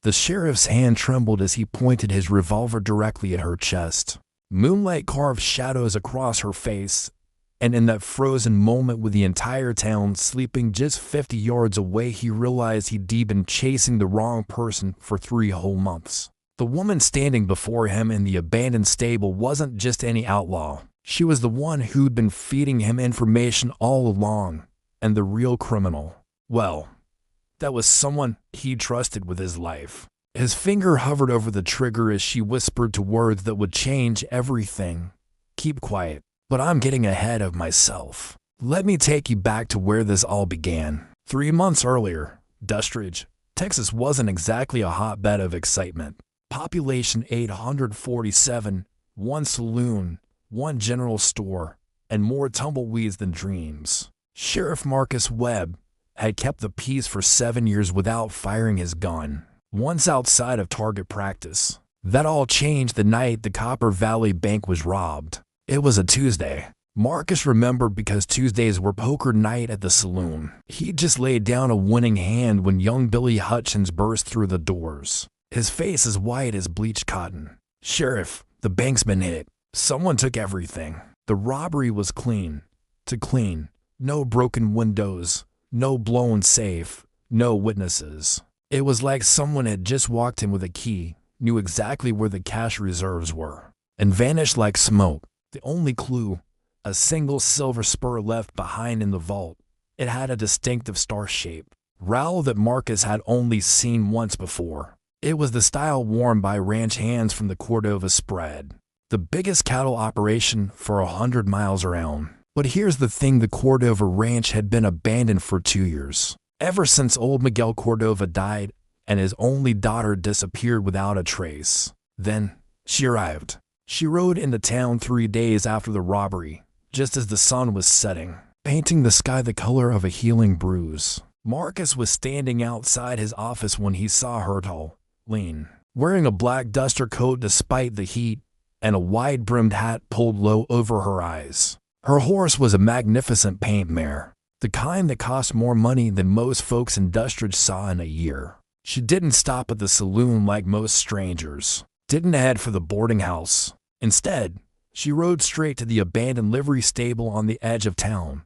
The sheriff's hand trembled as he pointed his revolver directly at her chest. Moonlight carved shadows across her face, and in that frozen moment with the entire town sleeping just 50 yards away, he realized he'd been chasing the wrong person for 3 whole months. The woman standing before him in the abandoned stable wasn't just any outlaw. She was the one who'd been feeding him information all along, and the real criminal. Well, that was someone he trusted with his life. His finger hovered over the trigger as she whispered to words that would change everything. "Keep quiet, but I'm getting ahead of myself. Let me take you back to where this all began." 3 months earlier, Dustridge, Texas wasn't exactly a hotbed of excitement. Population 847, one saloon, one general store, and more tumbleweeds than dreams. Sheriff Marcus Webb had kept the peace for 7 years without firing his gun, once outside of target practice. That all changed the night the Copper Valley Bank was robbed. It was a Tuesday. Marcus remembered because Tuesdays were poker night at the saloon. He just laid down a winning hand when young Billy Hutchins burst through the doors, his face as white as bleached cotton. "Sheriff, the bank's been hit. Someone took everything. The robbery was clean to clean. No broken windows, no blown safe, no witnesses. It was like someone had just walked in with a key, knew exactly where the cash reserves were, and vanished like smoke. The only clue, a single silver spur left behind in the vault. It had a distinctive star shape, rowel that Marcus had only seen once before. It was the style worn by ranch hands from the Cordova spread, the biggest cattle operation for 100 miles around. But here's the thing, the Cordova ranch had been abandoned for 2 years, ever since old Miguel Cordova died and his only daughter disappeared without a trace. Then she arrived. She rode into town 3 days after the robbery, just as the sun was setting, painting the sky the color of a healing bruise. Marcus was standing outside his office when he saw her, tall, lean, wearing a black duster coat despite the heat, and a wide-brimmed hat pulled low over her eyes. Her horse was a magnificent paint mare, the kind that cost more money than most folks in Dustridge saw in a year. She didn't stop at the saloon like most strangers, didn't head for the boarding house. Instead, she rode straight to the abandoned livery stable on the edge of town,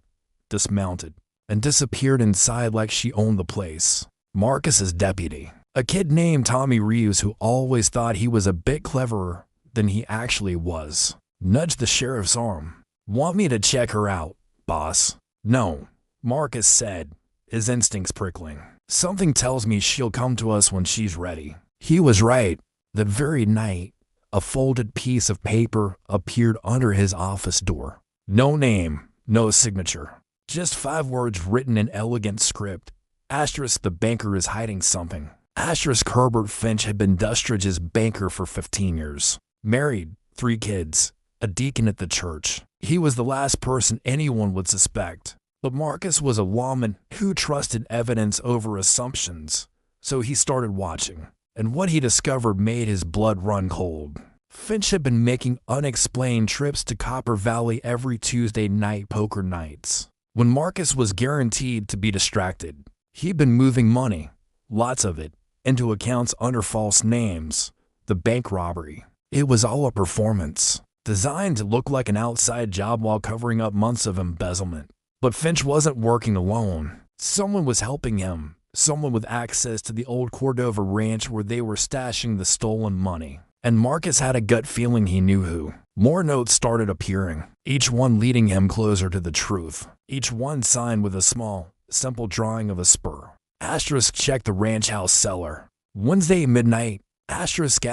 dismounted, and disappeared inside like she owned the place. Marcus's deputy, a kid named Tommy Reeves who always thought he was a bit cleverer than he actually was, nudged the sheriff's arm. "Want me to check her out, boss?" "No," Marcus said, his instincts prickling. "Something tells me she'll come to us when she's ready." He was right. That very night, a folded piece of paper appeared under his office door. No name, no signature, just 5 words written in elegant script. Asterisk, the banker is hiding something. Asterisk, Herbert Finch had been Dustridge's banker for 15 years. Married, 3 kids, a deacon at the church. He was the last person anyone would suspect. But Marcus was a lawman who trusted evidence over assumptions, so he started watching. And what he discovered made his blood run cold. Finch had been making unexplained trips to Copper Valley every Tuesday night poker nights, when Marcus was guaranteed to be distracted. He'd been moving money, lots of it, into accounts under false names. The bank robbery, it was all a performance, designed to look like an outside job while covering up months of embezzlement. But Finch wasn't working alone. Someone was helping him, someone with access to the old Cordova ranch where they were stashing the stolen money. And Marcus had a gut feeling he knew who. More notes started appearing, each one leading him closer to the truth. Each one signed with a small, simple drawing of a spur. Asterisk, check the ranch house cellar. Wednesday midnight. Asterisk,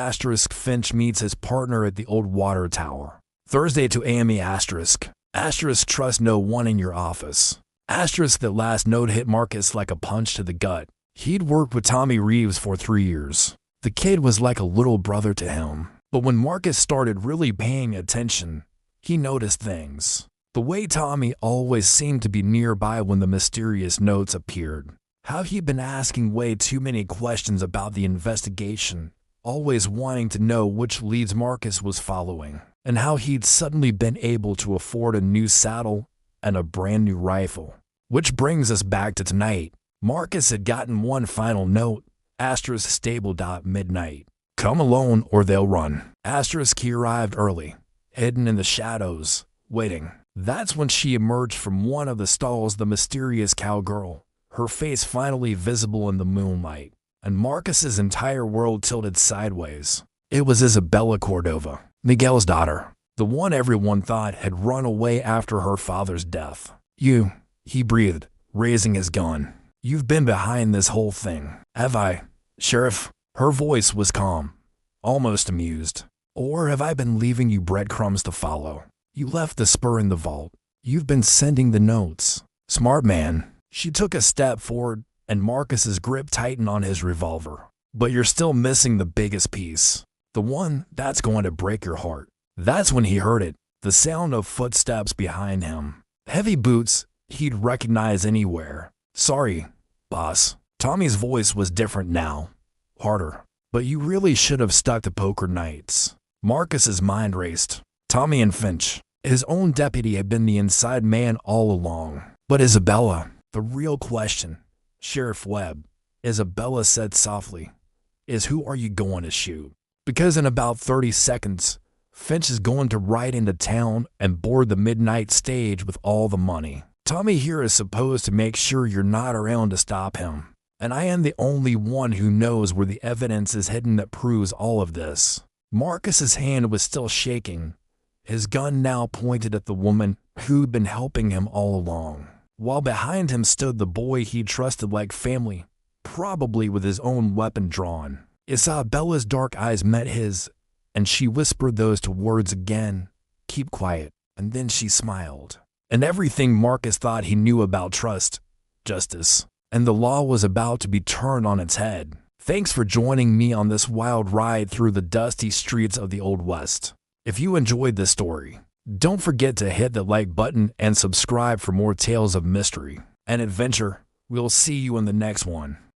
Finch meets his partner at the old water tower. Thursday to AME asterisk. Asterisk, trust no one in your office. Asterisk, that last note hit Marcus like a punch to the gut. He'd worked with Tommy Reeves for 3 years. The kid was like a little brother to him. But when Marcus started really paying attention, he noticed things. The way Tommy always seemed to be nearby when the mysterious notes appeared. How he'd been asking way too many questions about the investigation, always wanting to know which leads Marcus was following, and how he'd suddenly been able to afford a new saddle and a brand new rifle. Which brings us back to tonight. Marcus had gotten one final note, Stable. Midnight. Come alone or they'll run. He arrived early, hidden in the shadows, waiting. That's when she emerged from one of the stalls, the mysterious cowgirl, her face finally visible in the moonlight, and Marcus's entire world tilted sideways. It was Isabella Cordova, Miguel's daughter, the one everyone thought had run away after her father's death. You, he breathed, raising his gun. You've been behind this whole thing, have I, Sheriff? Her voice was calm, almost amused. Or have I been leaving you breadcrumbs to follow? You left the spur in the vault. You've been sending the notes. Smart man. She took a step forward, and Marcus's grip tightened on his revolver. But you're still missing the biggest piece. The one that's going to break your heart. That's when he heard it, the sound of footsteps behind him. Heavy boots he'd recognize anywhere. Sorry, boss. Tommy's voice was different now. Harder. But you really should have stuck to poker nights. Marcus's mind raced. Tommy and Finch. His own deputy had been the inside man all along. But Isabella, the real question, Sheriff Webb, Isabella said softly, is who are you going to shoot? Because in about 30 seconds, Finch is going to ride into town and board the midnight stage with all the money. Tommy here is supposed to make sure you're not around to stop him. And I am the only one who knows where the evidence is hidden that proves all of this. Marcus's hand was still shaking, his gun now pointed at the woman who'd been helping him all along, while behind him stood the boy he trusted like family, probably with his own weapon drawn. Isabella's dark eyes met his, and she whispered those two words again, keep quiet, and then she smiled. And everything Marcus thought he knew about trust, justice, and the law was about to be turned on its head. Thanks for joining me on this wild ride through the dusty streets of the Old West. If you enjoyed this story, don't forget to hit the like button and subscribe for more tales of mystery and adventure. We'll see you in the next one.